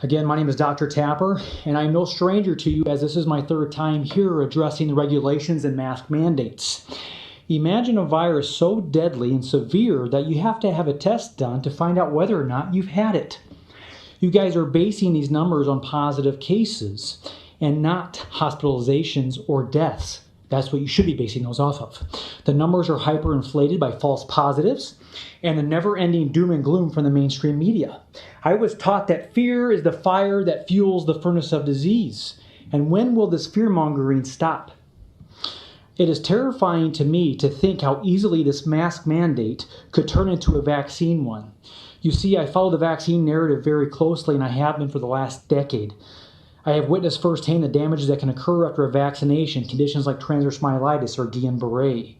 Again, my name is Dr. Tapper, and I'm no stranger to you as this is my third time here addressing the regulations and mask mandates. Imagine a virus so deadly and severe that you have to have a test done to find out whether or not you've had it. You guys are basing these numbers on positive cases and not hospitalizations or deaths. That's what you should be basing those off of. The numbers are hyperinflated by false positives and the never-ending doom and gloom from the mainstream media. I was taught that fear is the fire that fuels the furnace of disease. And when will this fear-mongering stop? It is terrifying to me to think how easily this mask mandate could turn into a vaccine one. You see, I follow the vaccine narrative very closely, and I have been for the last decade. I have witnessed firsthand the damages that can occur after a vaccination, conditions like transverse myelitis or Guillain-Barré.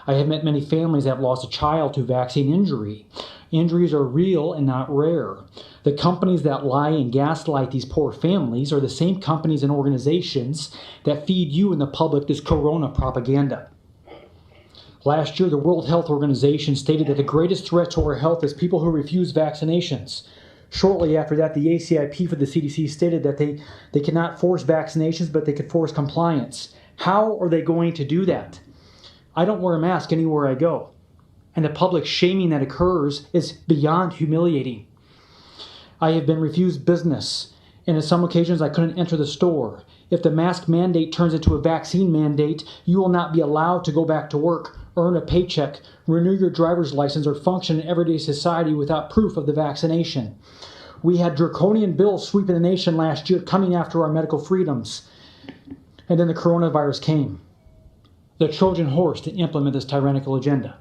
I have met many families that have lost a child to vaccine injury. Injuries are real and not rare. The companies that lie and gaslight these poor families are the same companies and organizations that feed you and the public this corona propaganda. Last year, the World Health Organization stated that the greatest threat to our health is people who refuse vaccinations. Shortly after that, the ACIP for the CDC stated that they cannot force vaccinations, but they could force compliance. How are they going to do that? I don't wear a mask anywhere I go. And the public shaming that occurs is beyond humiliating. I have been refused business, and on some occasions I couldn't enter the store. If the mask mandate turns into a vaccine mandate, you will not be allowed to go back to work, earn a paycheck, renew your driver's license, or function in everyday society without proof of the vaccination. We had draconian bills sweeping the nation last year coming after our medical freedoms. And then the coronavirus came. The Trojan horse to implement this tyrannical agenda.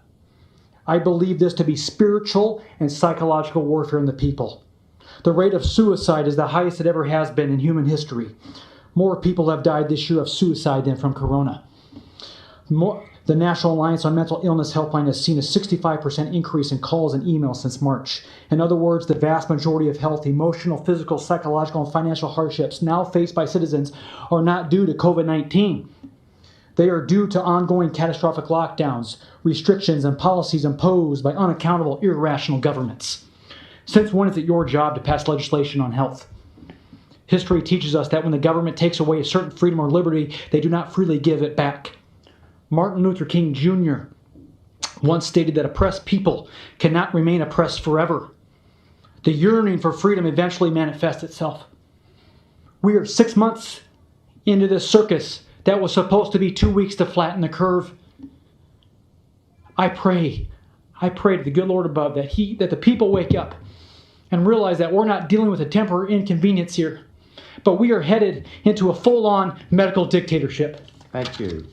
I believe this to be spiritual and psychological warfare in the people. The rate of suicide is the highest it ever has been in human history. More people have died this year of suicide than from corona. The National Alliance on Mental Illness Helpline has seen a 65% increase in calls and emails since March. In other words, the vast majority of health, emotional, physical, psychological, and financial hardships now faced by citizens are not due to COVID-19. They are due to ongoing catastrophic lockdowns, restrictions, and policies imposed by unaccountable, irrational governments. Since when is it your job to pass legislation on health? History teaches us that when the government takes away a certain freedom or liberty, they do not freely give it back. Martin Luther King Jr. once stated that oppressed people cannot remain oppressed forever. The yearning for freedom eventually manifests itself. We are 6 months into this circus that was supposed to be 2 weeks to flatten the curve. I pray to the good Lord above that the people wake up and realize that we're not dealing with a temporary inconvenience here, but we are headed into a full-on medical dictatorship. Thank you.